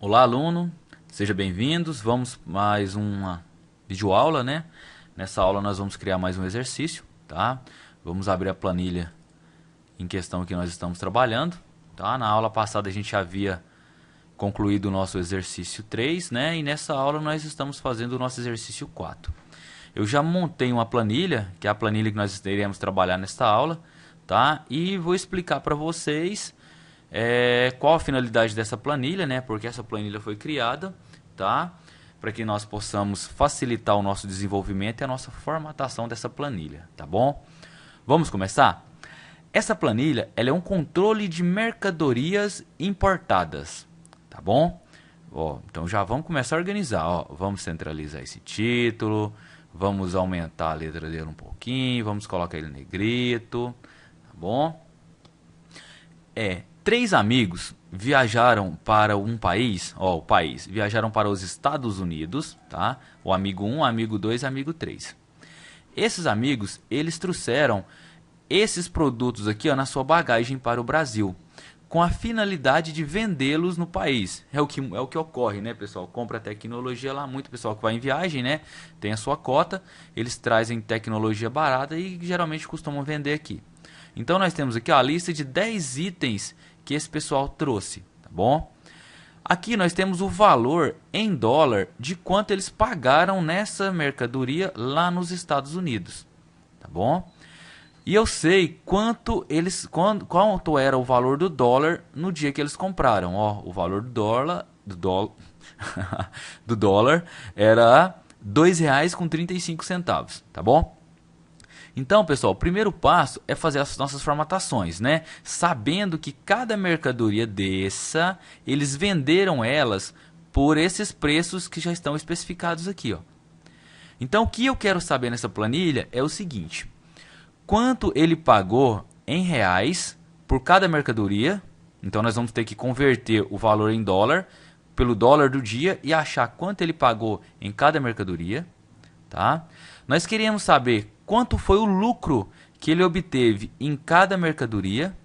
Olá, aluno, seja bem-vindos. Vamos mais uma videoaula, né? Nessa aula nós vamos criar mais um exercício, tá? Vamos abrir a planilha em questão que nós estamos trabalhando, tá? Na aula passada a gente havia concluído o nosso exercício 3, né? E nessa aula nós estamos fazendo o nosso exercício 4. Eu já montei uma planilha, que é a planilha que nós iremos trabalhar nesta aula, tá? E vou explicar para vocês qual a finalidade dessa planilha, né? Porque essa planilha foi criada, tá? Para que nós possamos facilitar o nosso desenvolvimento e a nossa formatação dessa planilha, tá bom? Vamos começar? Essa planilha, ela é um controle de mercadorias importadas, tá bom? Ó, então já vamos começar a organizar, ó. Vamos centralizar esse título, vamos aumentar a letra dele um pouquinho, vamos colocar ele em negrito, tá bom? Três amigos viajaram para um país, viajaram para os Estados Unidos, tá? O amigo 1, amigo 2, amigo 3. Esses amigos, eles trouxeram esses produtos aqui, ó, na sua bagagem para o Brasil, com a finalidade de vendê-los no país. É o que ocorre, né, pessoal? Compra tecnologia lá, muito pessoal que vai em viagem, né? Tem a sua cota, eles trazem tecnologia barata e geralmente costumam vender aqui. Então nós temos aqui ó, a lista de 10 itens que esse pessoal trouxe, tá bom? Aqui nós temos o valor em dólar de quanto eles pagaram nessa mercadoria lá nos Estados Unidos, tá bom? E eu sei quanto era o valor do dólar no dia que eles compraram. Ó, o valor do dólar era R$ 2,35, tá bom? Então, pessoal, o primeiro passo é fazer as nossas formatações, né? Sabendo que cada mercadoria dessa, eles venderam elas por esses preços que já estão especificados aqui, ó. Então, o que eu quero saber nessa planilha é o seguinte: quanto ele pagou em reais por cada mercadoria. Então, nós vamos ter que converter o valor em dólar pelo dólar do dia e achar quanto ele pagou em cada mercadoria, tá? Nós queríamos saber quanto foi o lucro que ele obteve em cada mercadoria.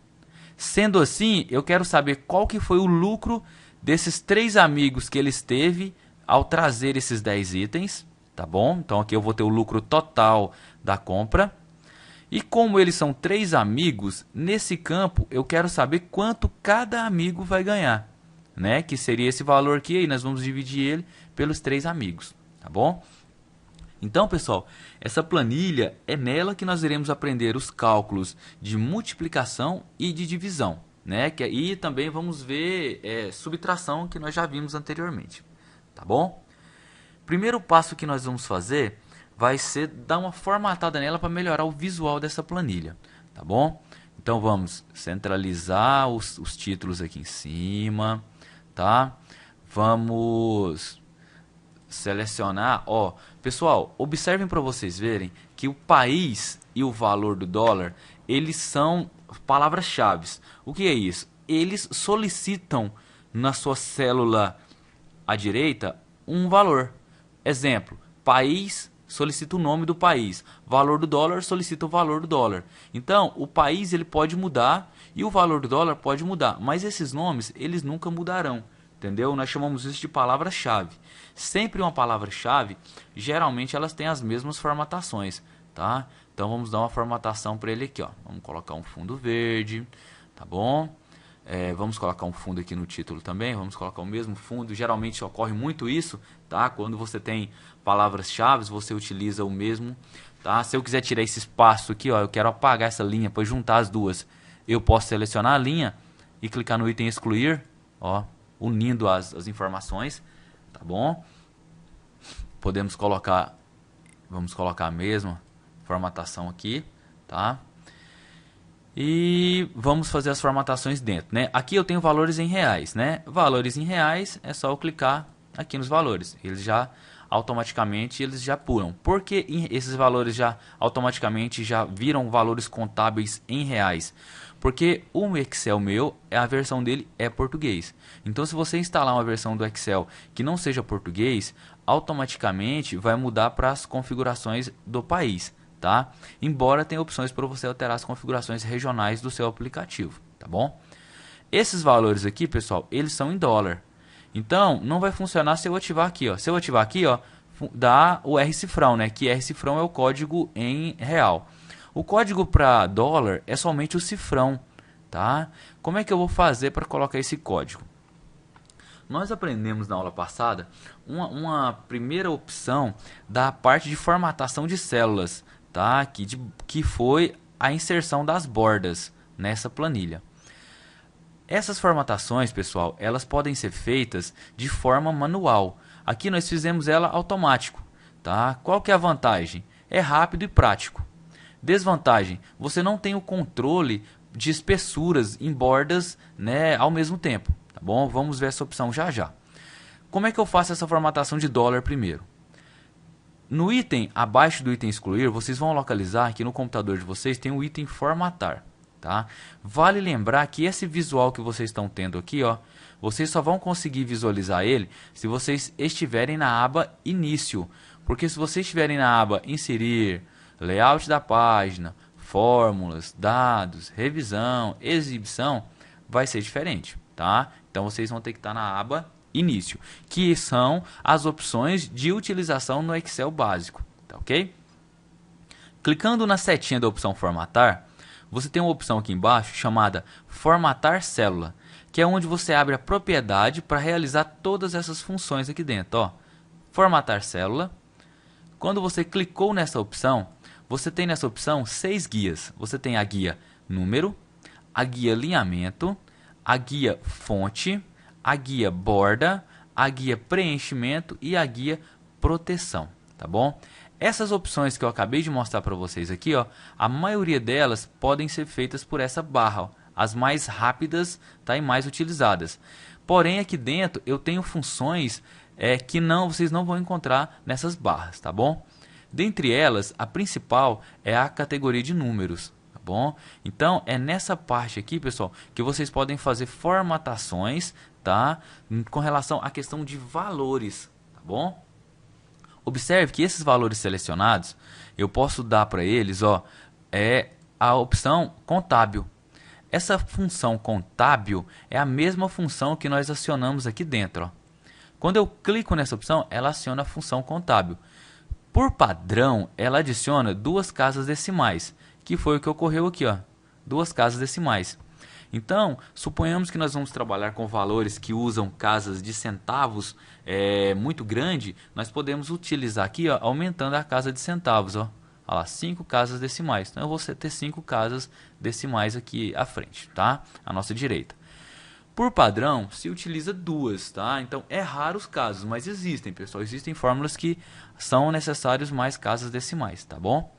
Sendo assim, eu quero saber qual que foi o lucro desses 3 amigos que ele teve ao trazer esses 10 itens, tá bom? Então aqui eu vou ter o lucro total da compra. E como eles são 3 amigos, nesse campo eu quero saber quanto cada amigo vai ganhar, né? Que seria esse valor aqui, e nós vamos dividir ele pelos 3 amigos, tá bom? Então, pessoal, essa planilha é nela que nós iremos aprender os cálculos de multiplicação e de divisão, né? E também vamos ver subtração, que nós já vimos anteriormente, tá bom? Primeiro passo que nós vamos fazer vai ser dar uma formatada nela para melhorar o visual dessa planilha, tá bom? Então vamos centralizar os títulos aqui em cima, tá? Vamos selecionar, ó, pessoal, observem para vocês verem que o país e o valor do dólar, eles são palavras-chave. O que é isso? Eles solicitam na sua célula à direita um valor. Exemplo, país solicita o nome do país, valor do dólar solicita o valor do dólar. Então, o país ele pode mudar e o valor do dólar pode mudar, mas esses nomes eles nunca mudarão. Entendeu? Nós chamamos isso de palavra-chave. Sempre uma palavra-chave, geralmente elas têm as mesmas formatações, tá? Então vamos dar uma formatação para ele aqui, ó. Vamos colocar um fundo verde, tá bom? Vamos colocar um fundo aqui no título também, vamos colocar o mesmo fundo. Geralmente ocorre muito isso, tá? Quando você tem palavras-chave, você utiliza o mesmo, tá? Se eu quiser tirar esse espaço aqui, ó, eu quero apagar essa linha para juntar as duas. Eu posso selecionar a linha e clicar no item excluir, ó, unindo as informações, tá bom? Vamos colocar a mesma formatação aqui, tá? E vamos fazer as formatações dentro, né? Aqui eu tenho valores em reais, né? Valores em reais é só eu clicar aqui nos valores, eles já automaticamente pulam. Por que esses valores já automaticamente já viram valores contábeis em reais? Porque o Excel meu, a versão dele é português. Então, se você instalar uma versão do Excel que não seja português, automaticamente vai mudar para as configurações do país, tá? Embora tenha opções para você alterar as configurações regionais do seu aplicativo, tá bom? Esses valores aqui, pessoal, eles são em dólar. Então, não vai funcionar se eu ativar aqui, ó. Se eu ativar aqui, ó, dá o R-cifrão, né? Que R-cifrão é o código em real. O código para dólar é somente o cifrão, tá? Como é que eu vou fazer para colocar esse código? Nós aprendemos na aula passada uma primeira opção da parte de formatação de células, tá? Que foi a inserção das bordas nessa planilha. Essas formatações, pessoal, elas podem ser feitas de forma manual. Aqui nós fizemos ela automático, tá? Qual que é a vantagem? É rápido e prático. Desvantagem, você não tem o controle de espessuras em bordas, né, ao mesmo tempo, tá bom? Vamos ver essa opção já já. Como é que eu faço essa formatação de dólar primeiro? No item, abaixo do item excluir, vocês vão localizar que no computador de vocês tem o item formatar, tá? Vale lembrar que esse visual que vocês estão tendo aqui, ó, vocês só vão conseguir visualizar ele se vocês estiverem na aba início, porque se vocês estiverem na aba inserir, layout da página, fórmulas, dados, revisão, exibição, vai ser diferente, tá? Então vocês vão ter que estar na aba início, que são as opções de utilização no Excel básico, tá ok? Clicando na setinha da opção formatar, você tem uma opção aqui embaixo chamada formatar célula, que é onde você abre a propriedade para realizar todas essas funções aqui dentro, ó. Formatar célula. Quando você clicou nessa opção, você tem nessa opção 6 guias. Você tem a guia número, a guia alinhamento, a guia fonte, a guia borda, a guia preenchimento e a guia proteção, tá bom? Essas opções que eu acabei de mostrar para vocês aqui, ó, a maioria delas podem ser feitas por essa barra, ó, as mais rápidas, tá, e mais utilizadas. Porém, aqui dentro eu tenho funções que vocês não vão encontrar nessas barras, tá bom? Dentre elas, a principal é a categoria de números, tá bom? Então, é nessa parte aqui, pessoal, que vocês podem fazer formatações, tá? Com relação à questão de valores, tá bom? Observe que esses valores selecionados, eu posso dar para eles, ó, a opção contábil. Essa função contábil é a mesma função que nós acionamos aqui dentro, ó. Quando eu clico nessa opção, ela aciona a função contábil. Por padrão, ela adiciona 2 casas decimais, que foi o que ocorreu aqui, ó, 2 casas decimais. Então, suponhamos que nós vamos trabalhar com valores que usam casas de centavos muito grande, nós podemos utilizar aqui, ó, aumentando a casa de centavos, ó. Olha lá, 5 casas decimais. Então, eu vou ter 5 casas decimais aqui à frente, tá? À nossa direita. Por padrão, se utiliza 2, tá? Então, é raro os casos, mas existem, pessoal. Existem fórmulas que são necessários mais casas decimais, tá bom?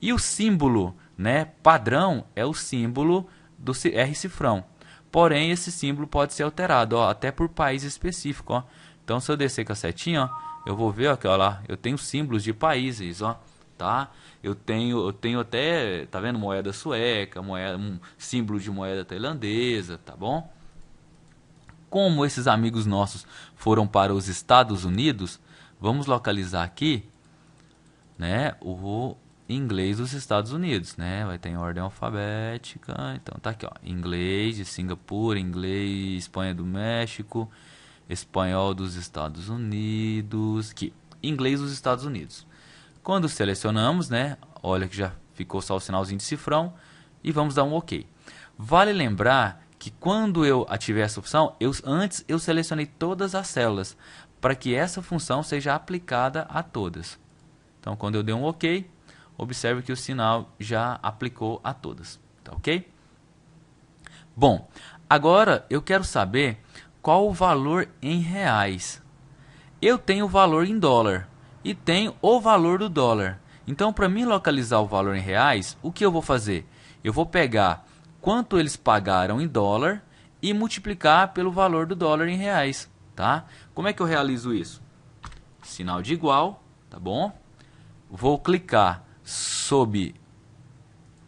E o símbolo, né, padrão é o símbolo do R-cifrão. Porém, esse símbolo pode ser alterado, ó, até por país específico, ó. Então, se eu descer com a setinha, ó, eu vou ver, ó, lá, eu tenho símbolos de países, ó, tá? Eu tenho até, tá vendo, moeda sueca, símbolo de moeda tailandesa, tá bom? Como esses amigos nossos foram para os Estados Unidos, vamos localizar aqui, né, o inglês dos Estados Unidos, né? Vai ter em ordem alfabética. Então tá aqui, ó, inglês de Singapura, inglês Espanha do México, espanhol dos Estados Unidos, aqui, inglês dos Estados Unidos. Quando selecionamos, né, olha que já ficou só o sinalzinho de cifrão e vamos dar um OK. Vale lembrar que quando eu ativei essa opção, antes eu selecionei todas as células para que essa função seja aplicada a todas. Então, quando eu dei um OK, observe que o sinal já aplicou a todas, tá ok? Bom, agora eu quero saber qual o valor em reais. Eu tenho o valor em dólar e tenho o valor do dólar. Então, para mim localizar o valor em reais, o que eu vou fazer? Eu vou pegar quanto eles pagaram em dólar e multiplicar pelo valor do dólar em reais, tá? Como é que eu realizo isso? Sinal de igual, tá bom? Vou clicar sob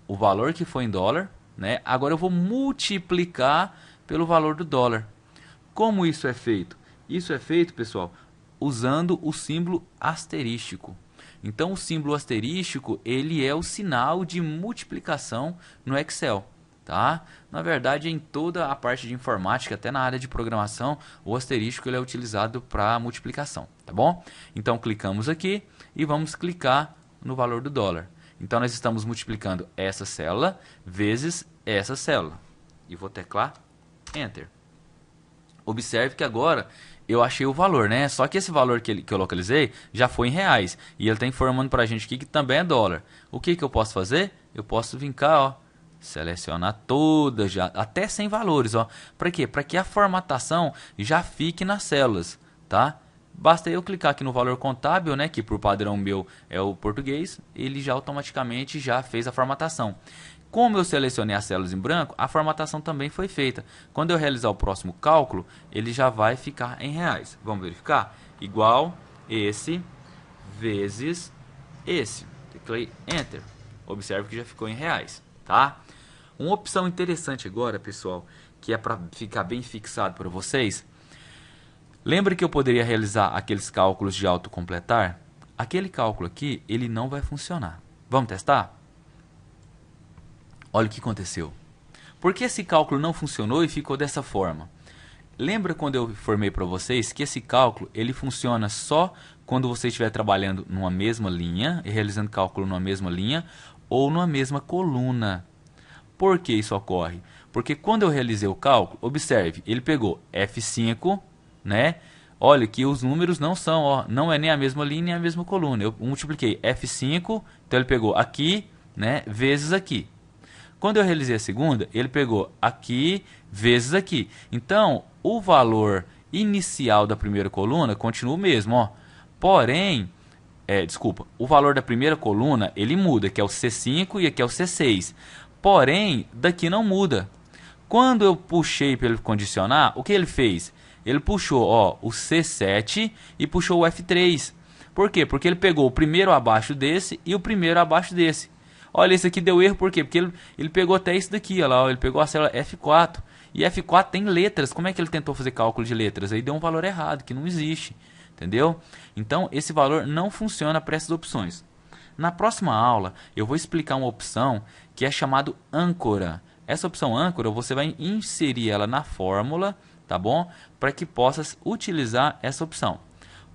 o valor que foi em dólar, né? Agora eu vou multiplicar pelo valor do dólar. Como isso é feito? Isso é feito, pessoal, usando o símbolo asterístico. Então, o símbolo asterístico, ele é o sinal de multiplicação no Excel. tá? Na verdade, em toda a parte de informática, até na área de programação, o asterístico ele é utilizado para multiplicação, tá bom? Então, clicamos aqui e vamos clicar no valor do dólar. Então, nós estamos multiplicando essa célula vezes essa célula. E vou teclar Enter. Observe que agora eu achei o valor, né? Só que esse valor que eu localizei já foi em reais. E ele está informando para a gente aqui que também é dólar. O que eu posso fazer? Eu posso vir cá, ó, selecionar todas, já, até sem valores. Para quê? Para que a formatação já fique nas células, tá? Basta eu clicar aqui no valor contábil, né, que por padrão meu é o português, ele já automaticamente já fez a formatação. Como eu selecionei as células em branco, a formatação também foi feita. Quando eu realizar o próximo cálculo, ele já vai ficar em reais. Vamos verificar? Igual esse vezes esse. Teclei Enter. Observe que já ficou em reais, tá? Uma opção interessante agora, pessoal, que é para ficar bem fixado para vocês. Lembra que eu poderia realizar aqueles cálculos de autocompletar? Aquele cálculo aqui, ele não vai funcionar. Vamos testar? Olha o que aconteceu. Por que esse cálculo não funcionou e ficou dessa forma? Lembra quando eu informei para vocês que esse cálculo ele funciona só quando você estiver trabalhando numa mesma linha e realizando cálculo numa mesma linha ou numa mesma coluna. Por que isso ocorre? Porque quando eu realizei o cálculo, observe, ele pegou F5, né? Olha que os números não são, ó, não é nem a mesma linha nem a mesma coluna. Eu multipliquei F5, então ele pegou aqui, né, vezes aqui. Quando eu realizei a segunda, ele pegou aqui vezes aqui. Então, o valor inicial da primeira coluna continua o mesmo, ó. Porém, o valor da primeira coluna, ele muda, que é o C5 e aqui é o C6. Porém, daqui não muda. Quando eu puxei para ele condicionar, o que ele fez? Ele puxou, ó, o C7 e puxou o F3. Por quê? Porque ele pegou o primeiro abaixo desse e o primeiro abaixo desse. Olha, esse aqui deu erro, por quê? Porque ele pegou até isso daqui, olha lá, ó, ele pegou a célula F4. E F4 tem letras, como é que ele tentou fazer cálculo de letras? Aí deu um valor errado, que não existe, entendeu? Então, esse valor não funciona para essas opções. Na próxima aula, eu vou explicar uma opção que é chamada âncora. Essa opção âncora, você vai inserir ela na fórmula, tá bom? Para que possas utilizar essa opção.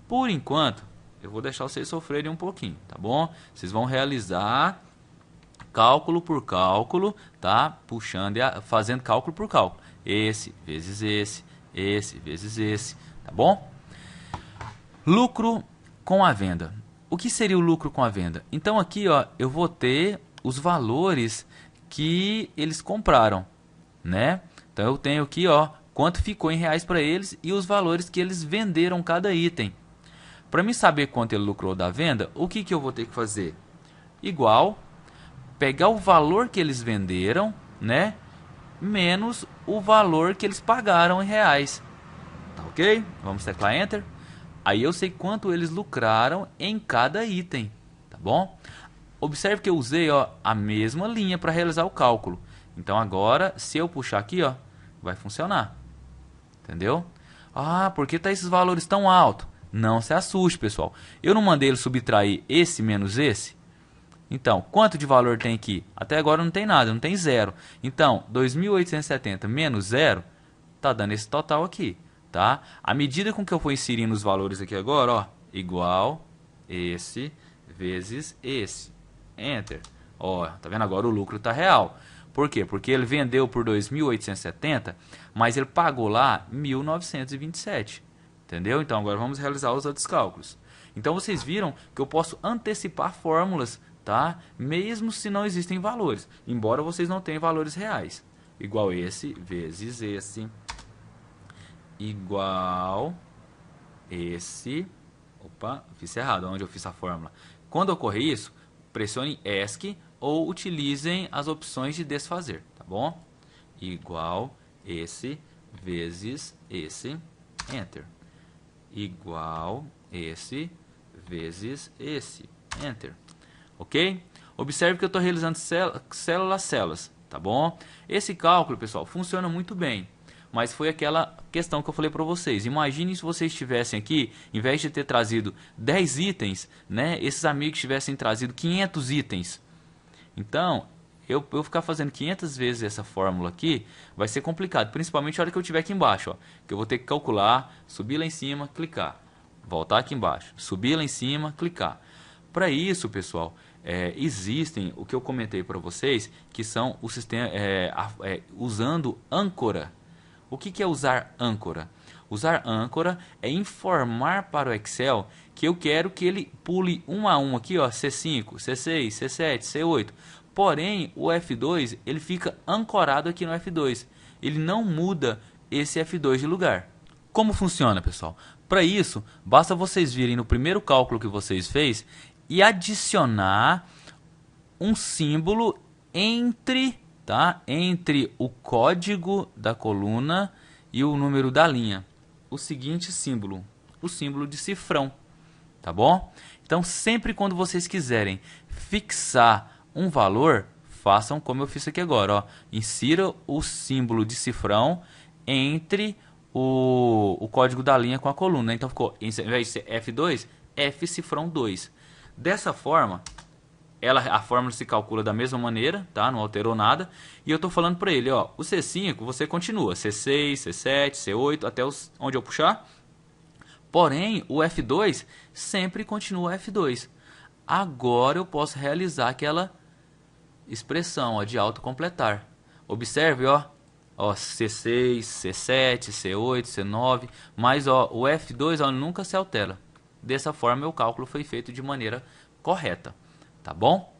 Por enquanto, eu vou deixar vocês sofrerem um pouquinho, tá bom? Vocês vão realizar cálculo por cálculo, tá? Puxando e fazendo cálculo por cálculo. Esse vezes esse vezes esse, tá bom? Lucro com a venda. O que seria o lucro com a venda? Então aqui, ó, eu vou ter os valores que eles compraram, né? Então eu tenho aqui, ó, quanto ficou em reais para eles e os valores que eles venderam cada item. Para mim saber quanto ele lucrou da venda, o que eu vou ter que fazer? Igual pegar o valor que eles venderam, né, menos o valor que eles pagaram em reais. Tá ok? Vamos teclar Enter. Aí eu sei quanto eles lucraram em cada item, tá bom? Observe que eu usei, ó, a mesma linha para realizar o cálculo. Então agora, se eu puxar aqui, ó, vai funcionar. Entendeu? Ah, por que tá esses valores tão altos? Não se assuste, pessoal. Eu não mandei ele subtrair esse menos esse? Então, quanto de valor tem aqui? Até agora não tem nada, não tem zero. Então, 2.870 menos zero, tá dando esse total aqui, tá? À medida com que eu for inserindo os valores aqui agora, ó, igual esse vezes esse. Enter. Ó, tá vendo agora o lucro tá real. Por quê? Porque ele vendeu por 2.870, mas ele pagou lá 1.927. Entendeu? Então, agora vamos realizar os outros cálculos. Então, vocês viram que eu posso antecipar fórmulas, tá? Mesmo se não existem valores, embora vocês não tenham valores reais. Igual esse vezes esse, igual esse. Opa, fiz errado, onde eu fiz a fórmula. Quando ocorrer isso, pressione ESC ou utilizem as opções de desfazer, tá bom? Igual esse vezes esse, Enter. Igual esse vezes esse, Enter. Ok? Observe que eu estou realizando célula a células, tá bom? Esse cálculo, pessoal, funciona muito bem, mas foi aquela questão que eu falei para vocês. Imagine se vocês tivessem aqui, em vez de ter trazido 10 itens, né, esses amigos tivessem trazido 500 itens. Então, eu ficar fazendo 500 vezes essa fórmula aqui, vai ser complicado, principalmente a hora que eu estiver aqui embaixo, ó, que eu vou ter que calcular, subir lá em cima, clicar, voltar aqui embaixo, subir lá em cima, clicar. Para isso, pessoal, existem o que eu comentei para vocês, que são o sistema usando âncora. O que é usar âncora? Usar âncora é informar para o Excel que eu quero que ele pule um a um aqui, ó, C5, C6, C7, C8. Porém, o F2 ele fica ancorado aqui no F2. Ele não muda esse F2 de lugar. Como funciona, pessoal? Para isso, basta vocês virem no primeiro cálculo que vocês fez e adicionar um símbolo entre o código da coluna e o número da linha. O seguinte símbolo, o símbolo de cifrão, tá bom? Então, sempre quando vocês quiserem fixar um valor, façam como eu fiz aqui agora, ó. Insira o símbolo de cifrão entre o código da linha com a coluna. Então, ficou, em vez de ser F2, F cifrão 2. Dessa forma, a fórmula se calcula da mesma maneira, tá? Não alterou nada. E eu estou falando para ele, ó, o C5 você continua, C6, C7, C8, até onde eu puxar. Porém, o F2 sempre continua F2. Agora eu posso realizar aquela expressão, ó, de autocompletar. Observe, ó, C6, C7, C8, C9, mas ó, o F2 ó, nunca se altera. Dessa forma, o cálculo foi feito de maneira correta. Tá bom?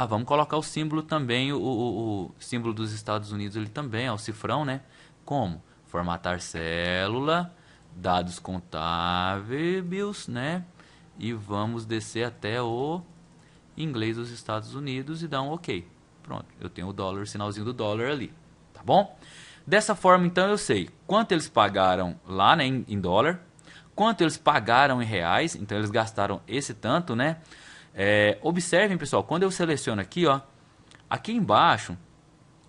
Vamos colocar o símbolo também, o símbolo dos Estados Unidos ele também, o cifrão, né? Como? Formatar célula, dados contábeis, né? E vamos descer até o inglês dos Estados Unidos e dar um OK. Pronto, eu tenho o dólar, o sinalzinho do dólar ali, tá bom? Dessa forma, então, eu sei quanto eles pagaram lá, né, em dólar, quanto eles pagaram em reais, então eles gastaram esse tanto, né? Observem, pessoal, quando eu seleciono aqui, ó, aqui embaixo,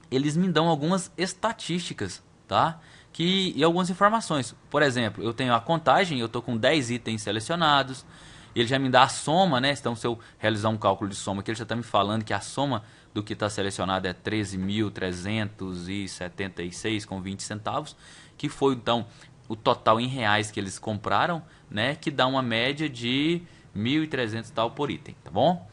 eles me dão algumas estatísticas, tá? E algumas informações. Por exemplo, eu tenho a contagem, eu estou com 10 itens selecionados, ele já me dá a soma, né? Então, se eu realizar um cálculo de soma aqui, ele já está me falando que a soma do que está selecionado é 13.376,20 centavos, que foi, então, o total em reais que eles compraram, né? Que dá uma média de 1.300 tal por item, tá bom?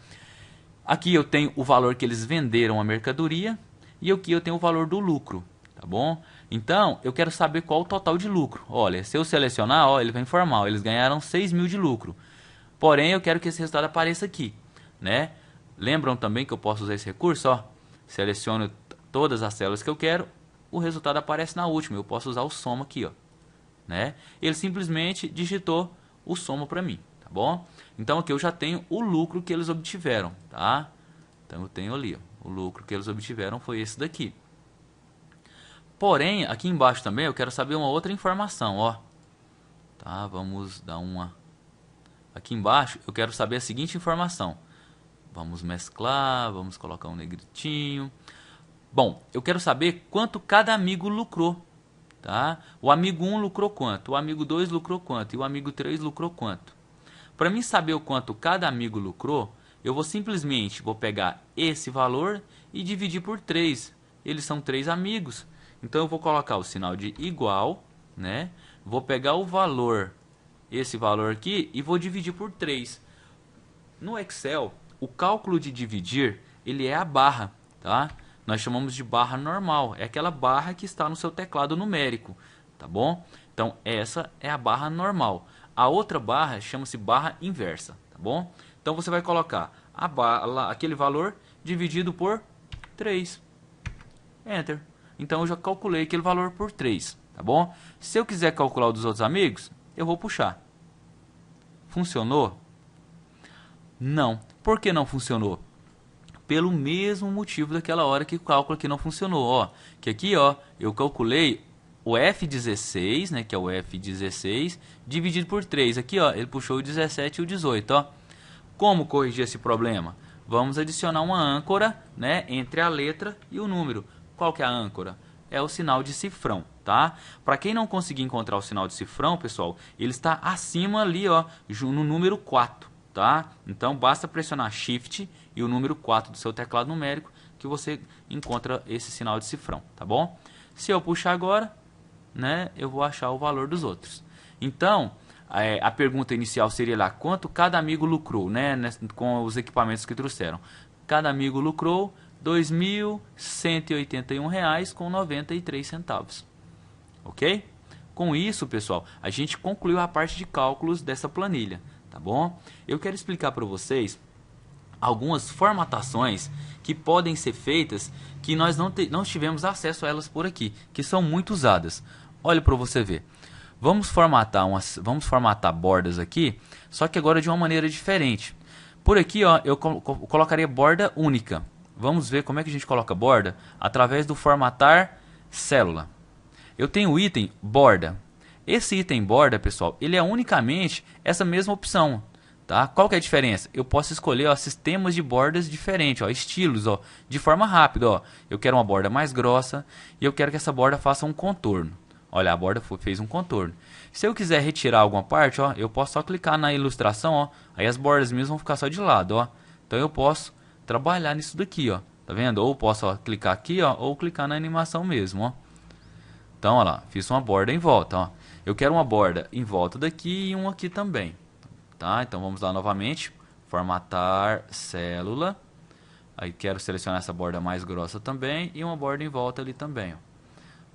Aqui eu tenho o valor que eles venderam a mercadoria e aqui eu tenho o valor do lucro, tá bom? Então, eu quero saber qual o total de lucro. Olha, se eu selecionar, ó, ele vai informar, ó, eles ganharam 6.000 de lucro. Porém, eu quero que esse resultado apareça aqui, né? Lembram também que eu posso usar esse recurso, ó? Seleciono todas as células que eu quero, o resultado aparece na última. Eu posso usar o soma aqui, ó, né? Ele simplesmente digitou o soma para mim, tá bom? Então aqui eu já tenho o lucro que eles obtiveram, tá? Então eu tenho ali, ó, o lucro que eles obtiveram foi esse daqui. Porém, aqui embaixo também eu quero saber uma outra informação, ó. Tá, vamos dar uma... Aqui embaixo eu quero saber a seguinte informação. Vamos mesclar, vamos colocar um negritinho. Bom, eu quero saber quanto cada amigo lucrou, tá? O amigo 1 lucrou quanto? O amigo 2 lucrou quanto? E o amigo 3 lucrou quanto? Para mim saber o quanto cada amigo lucrou, eu vou simplesmente pegar esse valor e dividir por 3. Eles são 3 amigos. Então eu vou colocar o sinal de igual, né? Vou pegar o valor, esse valor aqui, e vou dividir por 3. No Excel, o cálculo de dividir, ele é a barra, tá? Nós chamamos de barra normal. É aquela barra que está no seu teclado numérico, tá bom? Então essa é a barra normal. A outra barra chama-se barra inversa, tá bom? Então você vai colocar a barra, aquele valor dividido por 3. Enter. Então eu já calculei aquele valor por 3, tá bom? Se eu quiser calcular o dos outros amigos, eu vou puxar. Funcionou? Não. Por que não funcionou? Pelo mesmo motivo daquela hora que o cálculo aqui não funcionou, ó. Que aqui, ó, eu calculei o F16, né, que é o F16, dividido por 3. Aqui, ó, ele puxou o 17 e o 18, ó. Como corrigir esse problema? Vamos adicionar uma âncora, né, entre a letra e o número. Qual que é a âncora? É o sinal de cifrão, tá? Para quem não conseguir encontrar o sinal de cifrão, pessoal, ele está acima ali, ó, no número 4, tá? Então basta pressionar Shift e o número 4 do seu teclado numérico que você encontra esse sinal de cifrão, tá bom? Se eu puxar agora, né, eu vou achar o valor dos outros. Então, a pergunta inicial seria lá, quanto cada amigo lucrou, né, com os equipamentos que trouxeram. Cada amigo lucrou R$ 2.181,93. Ok? Com isso, pessoal, a gente concluiu a parte de cálculos dessa planilha, tá bom? Eu quero explicar para vocês algumas formatações que podem ser feitas que nós não tivemos acesso a elas por aqui, que são muito usadas. Olha para você ver. Vamos formatar bordas aqui, só que agora de uma maneira diferente. Por aqui, ó, eu colocaria borda única. Vamos ver como é que a gente coloca borda através do formatar célula. Eu tenho o item borda. Esse item borda, pessoal, ele é unicamente essa mesma opção. Tá? Qual que é a diferença? Eu posso escolher, ó, sistemas de bordas diferentes, ó, estilos, ó, de forma rápida. Ó. Eu quero uma borda mais grossa e eu quero que essa borda faça um contorno. Olha, a borda fez um contorno. Se eu quiser retirar alguma parte, ó, eu posso só clicar na ilustração, ó, aí as bordas mesmo vão ficar só de lado. Ó. Então eu posso trabalhar nisso daqui, ó, tá vendo? Ou posso, ó, clicar aqui, ó, ou clicar na animação mesmo. Ó. Então, olha lá, fiz uma borda em volta. Ó. Eu quero uma borda em volta daqui e uma aqui também. Tá? Então vamos lá novamente, formatar célula. Aí quero selecionar essa borda mais grossa também e uma borda em volta ali também. Ó.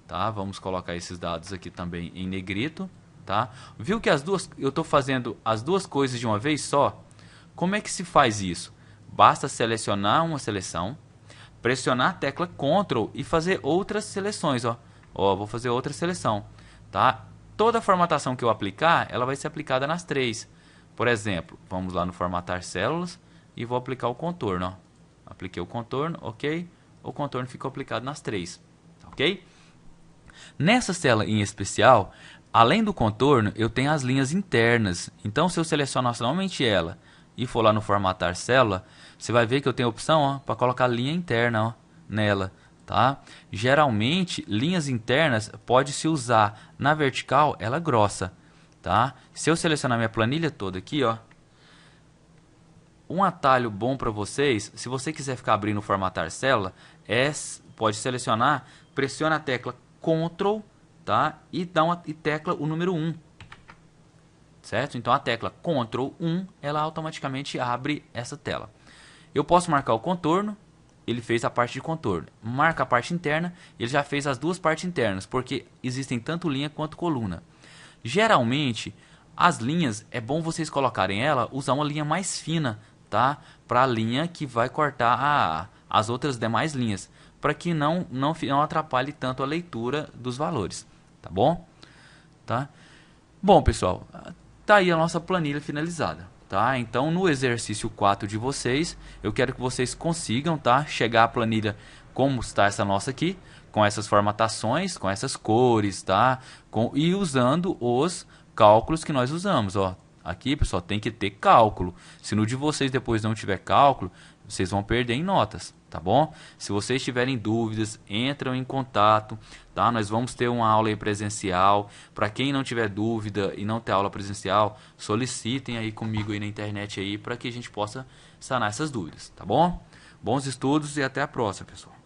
Tá? Vamos colocar esses dados aqui também em negrito. Tá? Viu que eu estou fazendo as duas coisas de uma vez só? Como é que se faz isso? Basta selecionar uma seleção, pressionar a tecla Ctrl e fazer outras seleções. Ó. Ó, vou fazer outra seleção. Tá? Toda a formatação que eu aplicar, ela vai ser aplicada nas três. Por exemplo, vamos lá no formatar células e vou aplicar o contorno. Ó. Apliquei o contorno, ok? O contorno ficou aplicado nas três, ok? Nessa célula em especial, além do contorno, eu tenho as linhas internas. Então, se eu selecionar somente ela e for lá no formatar célula, você vai ver que eu tenho a opção para colocar linha interna, ó, nela. Tá? Geralmente, linhas internas pode-se usar na vertical, ela é grossa. Tá? Se eu selecionar minha planilha toda aqui, ó, um atalho bom para vocês, se você quiser ficar abrindo o formatar célula, pode selecionar, pressiona a tecla Ctrl, tá? E tecla o número 1. Certo? Então a tecla Ctrl 1, ela automaticamente abre essa tela. Eu posso marcar o contorno, ele fez a parte de contorno. Marca a parte interna, ele já fez as duas partes internas, porque existem tanto linha quanto coluna. Geralmente, as linhas, é bom vocês colocarem usar uma linha mais fina, tá? Para a linha que vai cortar as outras demais linhas, para que não atrapalhe tanto a leitura dos valores, tá bom? Tá? Bom, pessoal, tá aí a nossa planilha finalizada, tá? Então, no exercício 4 de vocês, eu quero que vocês consigam, tá? Chegar à planilha como está essa nossa aqui, com essas formatações, com essas cores, tá? E usando os cálculos que nós usamos, ó. Aqui, pessoal, tem que ter cálculo. Se no de vocês depois não tiver cálculo, vocês vão perder em notas, tá bom? Se vocês tiverem dúvidas, entram em contato, tá? Nós vamos ter uma aula aí presencial. Para quem não tiver dúvida e não ter aula presencial, solicitem aí comigo aí na internet aí para que a gente possa sanar essas dúvidas, tá bom? Bons estudos e até a próxima, pessoal.